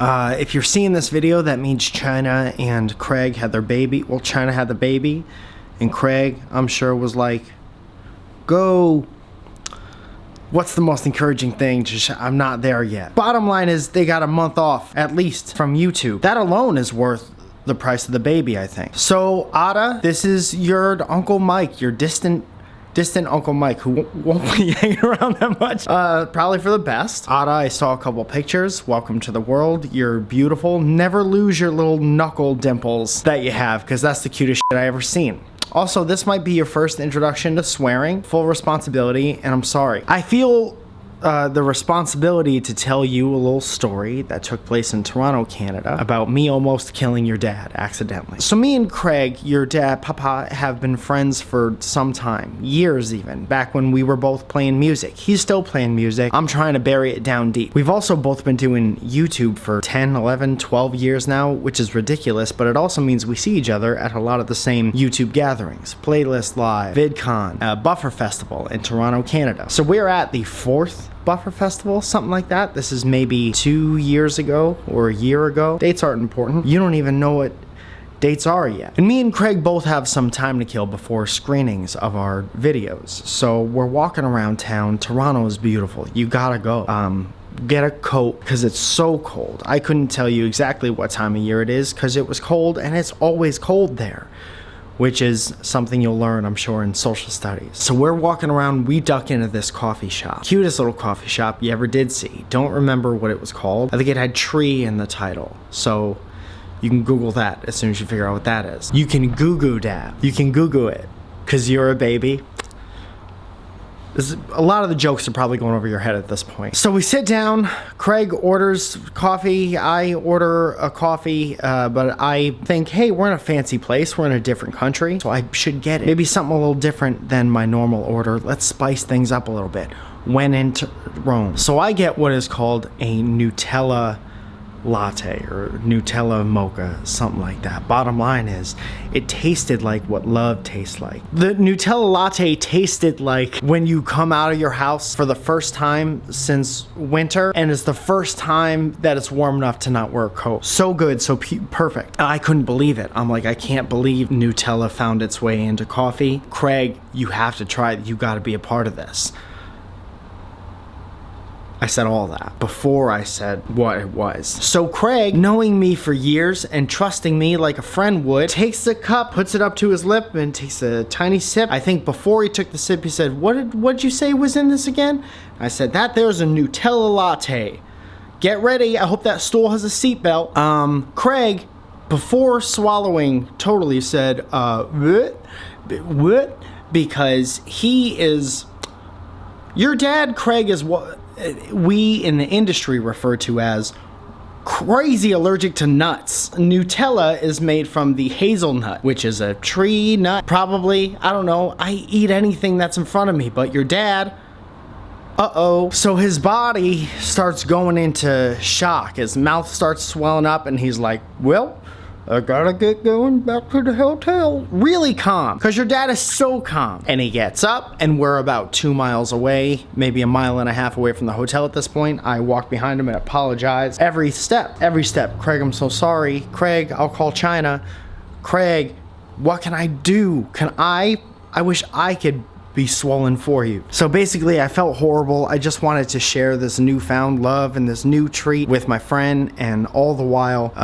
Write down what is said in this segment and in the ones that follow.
If you're seeing this video, that means China and Craig had their baby. Well, China had the baby, and Craig, I'm sure, was like, go. What's the most encouraging thing? I'm not there yet. Bottom line is they got a month off, at least, from YouTube. That alone is worth the price of the baby, I think. So, Ada, this is your Uncle Mike, your distant Uncle Mike, who won't be hanging around that much. Probably for the best. Ada, I saw a couple pictures. Welcome to the world. You're beautiful. Never lose your little knuckle dimples that you have, because that's the cutest shit I ever seen. Also, this might be your first introduction to swearing. Full responsibility, and I'm sorry. I feel the responsibility to tell you a little story that took place in Toronto, Canada, about me almost killing your dad accidentally. So me and Craig, your dad, Papa, have been friends for some time, years even, back when we were both playing music. He's still playing music. I'm trying to bury it down deep. We've also both been doing YouTube for 10, 11, 12 years now, which is ridiculous, but it also means we see each other at a lot of the same YouTube gatherings, Playlist Live, VidCon, Buffer Festival in Toronto, Canada. So we're at the 4th Buffer Festival, something like that. This is maybe 2 years ago or a year ago. Dates aren't important. You don't even know what dates are yet. And me and Craig both have some time to kill before screenings of our videos. So we're walking around town. Toronto is beautiful. You gotta go. Get a coat because it's so cold. I couldn't tell you exactly what time of year it is because it was cold, and it's always cold there, which is something you'll learn, I'm sure, in social studies. So we're walking around, we duck into this coffee shop. Cutest little coffee shop you ever did see. Don't remember what it was called. I think it had tree in the title. So you can Google that as soon as you figure out what that is. You can Goo-Goo dab. You can Goo-Goo it, because you're a baby. A lot of the jokes are probably going over your head at this point. So we sit down, Craig orders coffee, I order a coffee, but I think, hey, we're in a fancy place, we're in a different country, so I should get it. Maybe something a little different than my normal order. Let's spice things up a little bit. Went into Rome. So I get what is called a Nutella latte or Nutella mocha, something like that. Bottom line is, it tasted like what love tastes like. The Nutella latte tasted like when you come out of your house for the first time since winter, and it's the first time that it's warm enough to not wear a coat. So good, so perfect. I couldn't believe it. I'm like, I can't believe Nutella found its way into coffee. Craig, you have to try it. You gotta be a part of this. I said all that before I said what it was. So Craig, knowing me for years and trusting me like a friend would, takes the cup, puts it up to his lip, and takes a tiny sip. I think before he took the sip, he said, what'd you say was in this again? I said, there's a Nutella latte. Get ready, I hope that stool has a seatbelt. Craig, before swallowing, totally said, what? Because he is, your dad, Craig, is what we in the industry refer to as crazy allergic to nuts. Nutella is made from the hazelnut, which is a tree nut, probably. I don't know. I eat anything that's in front of me, but your dad, uh-oh. So his body starts going into shock. His mouth starts swelling up, and he's like, well, I gotta get going back to the hotel. Really calm, because your dad is so calm. And he gets up, and we're about 2 miles away, maybe 1.5 miles away from the hotel at this point. I walk behind him and apologize. Every step. Craig, I'm so sorry. Craig, I'll call China. Craig, what can I do? I wish I could be swollen for you. So basically, I felt horrible. I just wanted to share this newfound love and this new treat with my friend, and all the while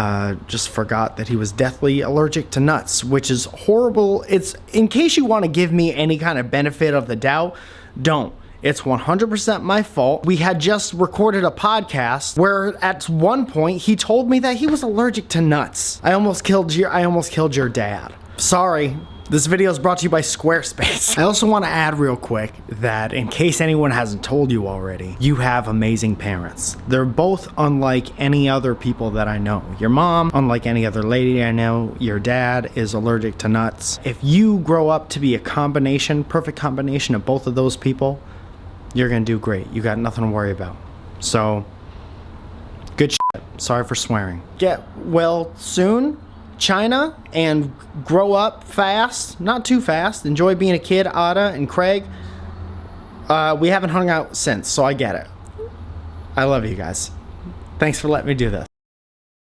just forgot that he was deathly allergic to nuts, which is horrible. It's, in case you want to give me any kind of benefit of the doubt, don't. It's 100% my fault. We had just recorded a podcast where at one point he told me that he was allergic to nuts. I almost killed your dad. Sorry. This video is brought to you by Squarespace. I also want to add real quick that in case anyone hasn't told you already, you have amazing parents. They're both unlike any other people that I know. Your mom, unlike any other lady I know. Your dad is allergic to nuts. If you grow up to be a perfect combination of both of those people, you're gonna do great. You got nothing to worry about. So, good shit. Sorry for swearing. Get well soon, China, and grow up fast, not too fast. Enjoy being a kid, Ada and Craig. We haven't hung out since, so I get it. I love you guys. Thanks for letting me do this.